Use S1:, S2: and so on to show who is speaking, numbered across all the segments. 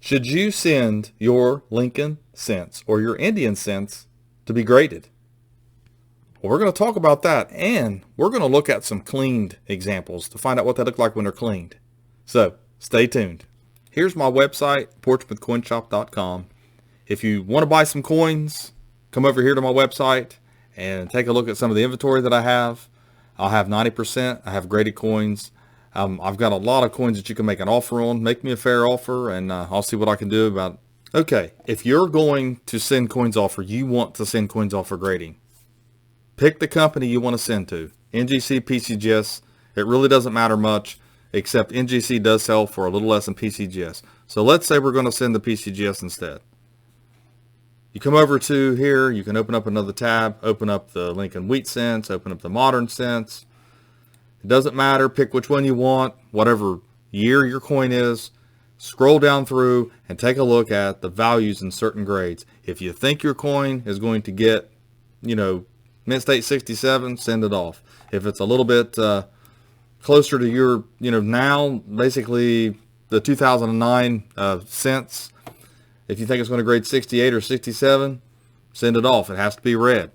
S1: Should you send your Lincoln cents or your Indian cents to be graded? Well, we're going to talk about that, and we're going to look at some cleaned examples to find out what they look like when they're cleaned. So stay tuned. Here's my website, portsmouthcoinshop.com. If you want to buy some coins, come over here to my website and take a look at some of the inventory that I have. I'll have 90%. I have graded coins. I've got a lot of coins that you can make an offer on. Make me a fair offer, and I'll see what I can do about it. Okay, if you're going to send coins off, or you want to send coins off for grading, pick the company you want to send to. NGC, PCGS, it really doesn't matter much, except NGC does sell for a little less than PCGS. So let's say we're going to send the PCGS instead. You come over to here, you can open up another tab, open up the Lincoln Wheat cents, open up the Modern cents. It doesn't matter, pick which one you want, whatever year your coin is. Scroll down through and take a look at the values in certain grades. If you think your coin is going to get, mint state 67, send it off. If it's a little bit closer to your, now, basically the 2009 cents, if you think it's going to grade 68 or 67, send it off. It has to be red.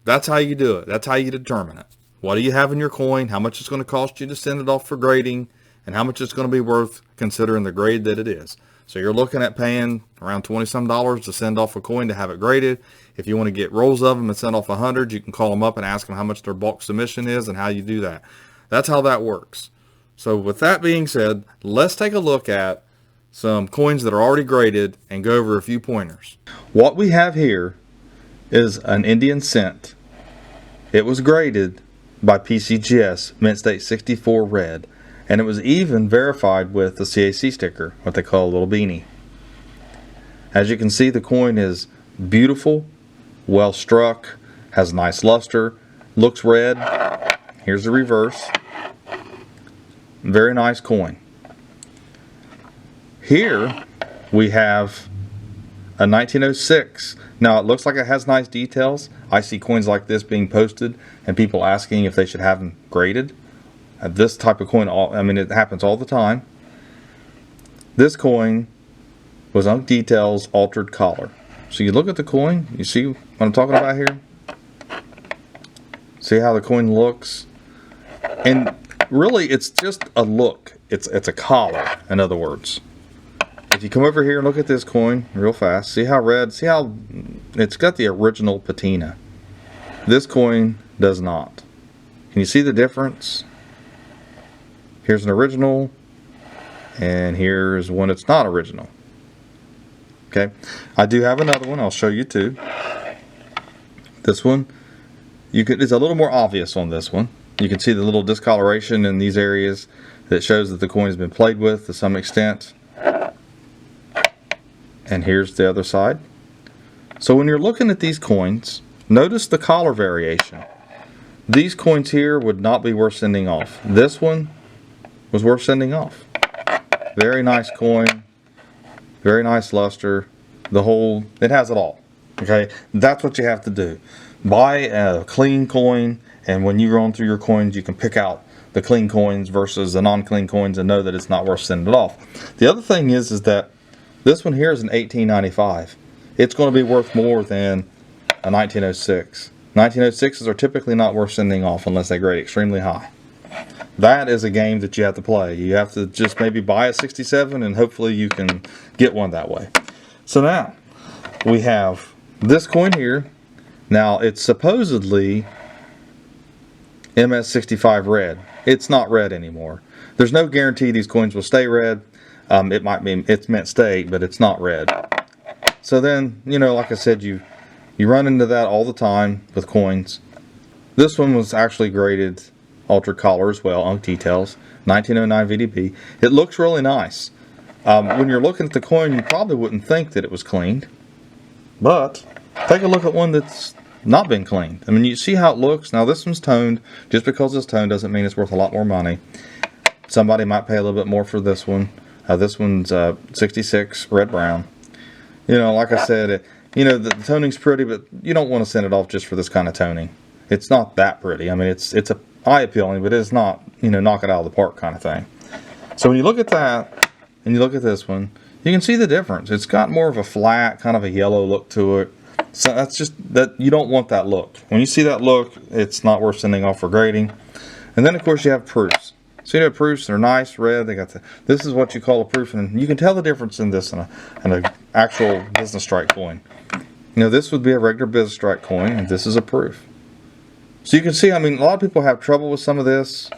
S1: That's how you do it. That's how you determine it. What do you have in your coin? How much it's going to cost you to send it off for grading? And how much it's going to be worth considering the grade that it is. So you're looking at paying around $20-some to send off a coin to have it graded. If you want to get rolls of them and send off 100, you can call them up and ask them how much their bulk submission is and how you do that. That's how that works. So with that being said, let's take a look at some coins that are already graded and go over a few pointers. What we have here is an Indian cent. It was graded by PCGS, mint state 64 red, and it was even verified with the CAC sticker, what they call a little beanie. As you can see, the coin is beautiful, well struck, has nice luster, looks red. Here's the reverse. Very nice coin. Here we have a 1906. Now it looks like it has nice details. I see coins like this being posted and people asking if they should have them graded. This type of coin, it happens all the time. This coin was on details, altered collar. So you look at the coin, you see what I'm talking about here? See how the coin looks? And really it's just a look. It's a collar, in other words. If you come over here and look at this coin real fast, see how red, see how it's got the original patina. This coin does not. Can you see the difference? Here's an original, and here's one that's not original. Okay, I do have another one. I'll show you too. This one, it's a little more obvious on this one. You can see the little discoloration in these areas that shows that the coin has been played with to some extent. And here's the other side. So when you're looking at these coins, notice the collar variation. These coins here would not be worth sending off. This one was worth sending off. Very nice coin, very nice luster. It has it all. Okay, that's what you have to do. Buy a clean coin, and when you're going through your coins, you can pick out the clean coins versus the non-clean coins and know that it's not worth sending it off. The other thing is that this one here is an 1895. It's going to be worth more than a 1906. 1906s are typically not worth sending off unless they grade extremely high. That is a game that you have to play. You have to just maybe buy a 67 and hopefully you can get one that way. So now we have this coin here. Now it's supposedly MS65 red. It's not red anymore. There's no guarantee these coins will stay red. It might be, it's mint state, but it's not red. So then, like I said, you run into that all the time with coins. This one was actually graded altered collar as well, on details, 1909 VDP. It looks really nice. When you're looking at the coin, you probably wouldn't think that it was cleaned, but take a look at one that's not been cleaned. You see how it looks. Now this one's toned. Just because it's toned doesn't mean it's worth a lot more money. Somebody might pay a little bit more for this one. This one's 66 red brown. Like I said, the toning's pretty, but you don't want to send it off just for this kind of toning. It's not that pretty. It's a eye appealing, but it's not, knock it out of the park kind of thing. So when you look at that and you look at this one, You can see the difference. It's got more of a flat, kind of a yellow look to it. So that's just that you don't want that look. When you see that look, it's not worth sending off for grading. And then of course you have proofs. See the proofs? They're nice, red. They got this is what you call a proof, and you can tell the difference in this and an actual business strike coin. You know, this would be a regular business strike coin, and this is a proof. So you can see, I mean, a lot of people have trouble with some of this.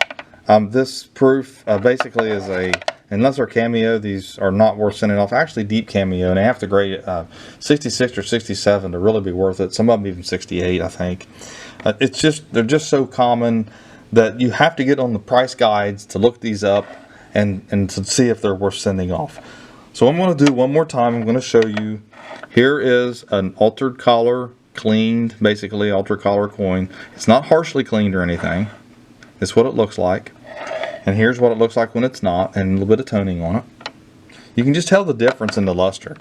S1: This proof basically is unless they're cameo, these are not worth sending off. Actually, deep cameo, and they have to grade it 66 or 67 to really be worth it. Some of them even 68, I think. They're just so common that you have to get on the price guides to look these up and to see if they're worth sending off. So what I'm going to do one more time, I'm going to show you. Here is an altered collar, cleaned, basically altered collar coin. It's not harshly cleaned or anything. It's what it looks like. And here's what it looks like when it's not, and a little bit of toning on it. You can just tell the difference in the luster.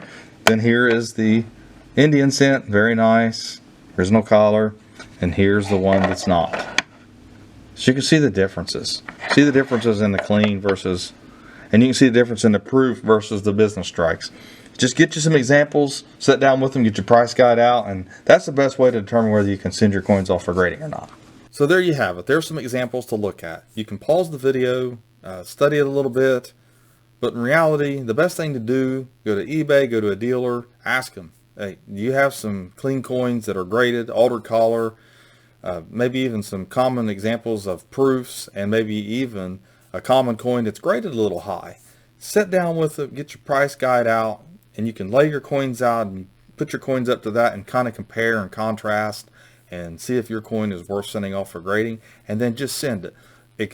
S1: Then here is the Indian cent, very nice, original collar, and here's the one that's not. So you can see the differences. See the differences in the clean versus, and you can see the difference in the proof versus the business strikes. Just get you some examples, sit down with them, get your price guide out, and that's the best way to determine whether you can send your coins off for grading or not. So there you have it. There's some examples to look at. You can pause the video, study it a little bit, but in reality, the best thing to do, go to eBay, go to a dealer, ask them, hey, do you have some clean coins that are graded, altered collar, maybe even some common examples of proofs, and maybe even a common coin that's graded a little high. Sit down with it, get your price guide out, and you can lay your coins out and put your coins up to that and kind of compare and contrast and see if your coin is worth sending off for grading, and then just send it.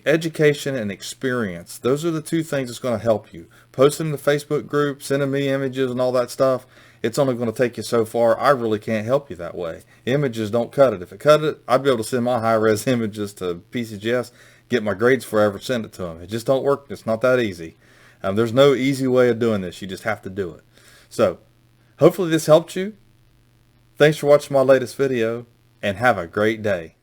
S1: Education and experience, those are the two things that's going to help you. Posting in the Facebook group, sending me images and all that stuff, it's only going to take you so far. I really can't help you that way. Images don't cut it. If it cut it, I'd be able to send my high-res images to PCGS, get my grades forever, send it to them. It just don't work. It's not that easy. There's no easy way of doing this. You just have to do it. So hopefully this helped you. Thanks for watching my latest video, and have a great day.